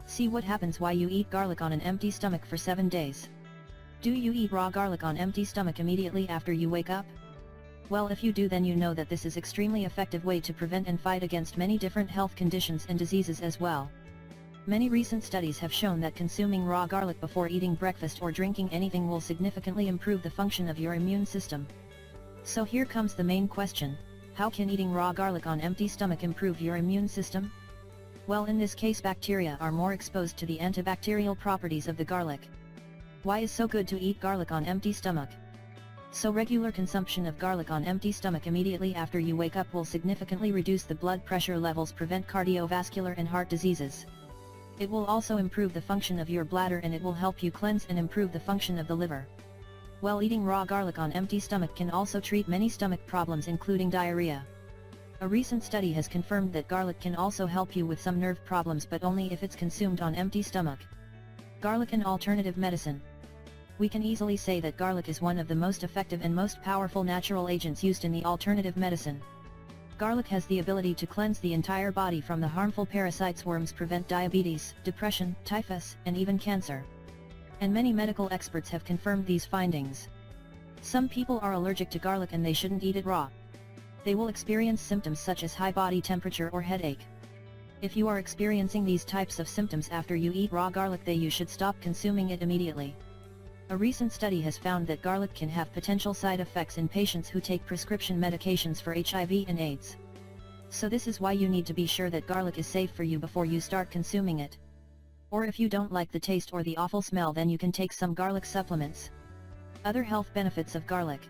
See what happens why you eat garlic on an empty stomach for 7 days. Do you eat raw garlic on empty stomach immediately after you wake up? Well, if you do, then you know that this is extremely effective way to prevent and fight against many different health conditions and diseases as well. Many recent studies have shown that consuming raw garlic before eating breakfast or drinking anything will significantly improve the function of your immune system. So here comes the main question: how can eating raw garlic on empty stomach improve your immune system? Well, in this case, bacteria are more exposed to the antibacterial properties of the garlic. Why is so good to eat garlic on empty stomach? So regular consumption of garlic on empty stomach immediately after you wake up will significantly reduce the blood pressure levels, prevent cardiovascular and heart diseases. It will also improve the function of your bladder, and it will help you cleanse and improve the function of the liver. Well, eating raw garlic on empty stomach can also treat many stomach problems including diarrhea. A recent study has confirmed that garlic can also help you with some nerve problems, but only if it's consumed on empty stomach. Garlic and alternative medicine. We can easily say that garlic is one of the most effective and most powerful natural agents used in the alternative medicine. Garlic has the ability to cleanse the entire body from the harmful parasites, worms, prevent diabetes, depression, typhus, and even cancer. And many medical experts have confirmed these findings. Some people are allergic to garlic and they shouldn't eat it raw. They will experience symptoms such as high body temperature or headache. If you are experiencing these types of symptoms after you eat raw garlic, then you should stop consuming it immediately. A recent study has found that garlic can have potential side effects in patients who take prescription medications for HIV and AIDS. So this is why you need to be sure that garlic is safe for you before you start consuming it. Or if you don't like the taste or the awful smell, then you can take some garlic supplements. Other health benefits of garlic.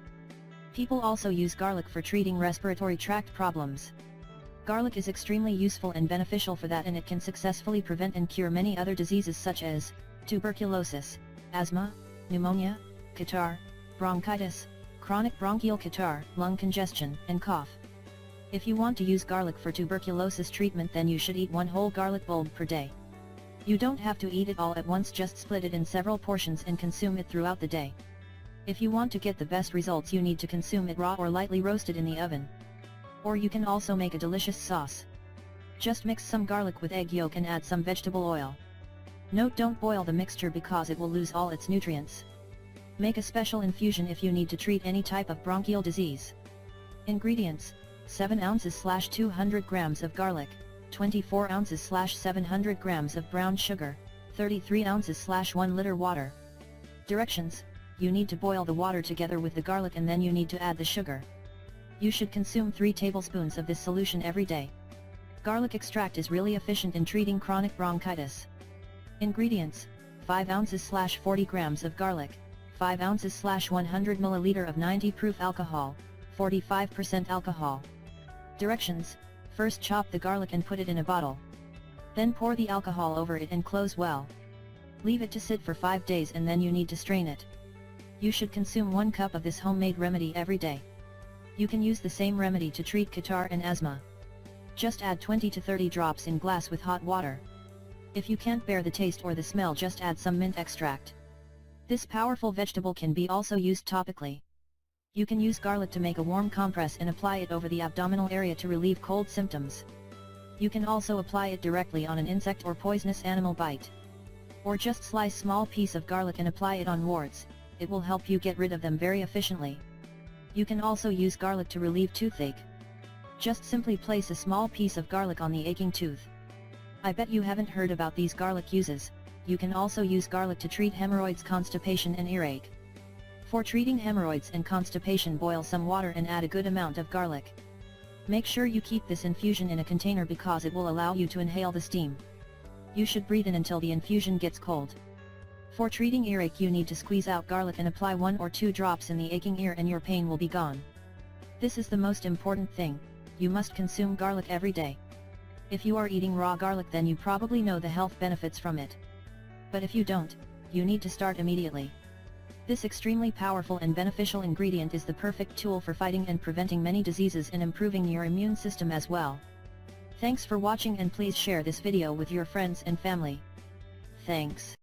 People also use garlic for treating respiratory tract problems. Garlic is extremely useful and beneficial for that, and it can successfully prevent and cure many other diseases such as tuberculosis, asthma, pneumonia, catarrh, bronchitis, chronic bronchial catarrh, lung congestion, and cough. If you want to use garlic for tuberculosis treatment, then you should eat 1 whole garlic bulb per day. You don't have to eat it all at once, just split it in several portions and consume it throughout the day. If you want to get the best results, you need to consume it raw or lightly roasted in the oven. Or you can also make a delicious sauce. Just mix some garlic with egg yolk and add some vegetable oil. Note: don't boil the mixture because it will lose all its nutrients. Make a special infusion if you need to treat any type of bronchial disease. Ingredients: 7 ounces/200 grams of garlic, 24 ounces/700 grams of brown sugar, 33 ounces/1 liter water. Directions: you need to boil the water together with the garlic, and then you need to add the sugar. You should consume 3 tablespoons of this solution every day. Garlic extract is really efficient in treating chronic bronchitis. Ingredients: 5 ounces/40 grams of garlic, 5 ounces/100 milliliter of 90 proof alcohol, 45% alcohol. Directions: first chop the garlic and put it in a bottle. Then pour the alcohol over it and close well. Leave it to sit for 5 days and then you need to strain it. You should consume 1 cup of this homemade remedy every day. You can use the same remedy to treat catarrh and asthma. Just add 20 to 30 drops in glass with hot water. If you can't bear the taste or the smell, just add some mint extract. This powerful vegetable can be also used topically. You can use garlic to make a warm compress and apply it over the abdominal area to relieve cold symptoms. You can also apply it directly on an insect or poisonous animal bite. Or just slice small piece of garlic and apply it on warts. It will help you get rid of them very efficiently. You can also use garlic to relieve toothache. Just simply place a small piece of garlic on the aching tooth. I bet you haven't heard about these garlic uses. You can also use garlic to treat hemorrhoids, constipation and earache. For treating hemorrhoids and constipation, boil some water and add a good amount of garlic. Make sure you keep this infusion in a container because it will allow you to inhale the steam. You should breathe in until the infusion gets cold. For treating earache, you need to squeeze out garlic and apply 1 or 2 drops in the aching ear and your pain will be gone. This is the most important thing: you must consume garlic every day. If you are eating raw garlic, then you probably know the health benefits from it. But if you don't, you need to start immediately. This extremely powerful and beneficial ingredient is the perfect tool for fighting and preventing many diseases and improving your immune system as well. Thanks for watching, and please share this video with your friends and family. Thanks.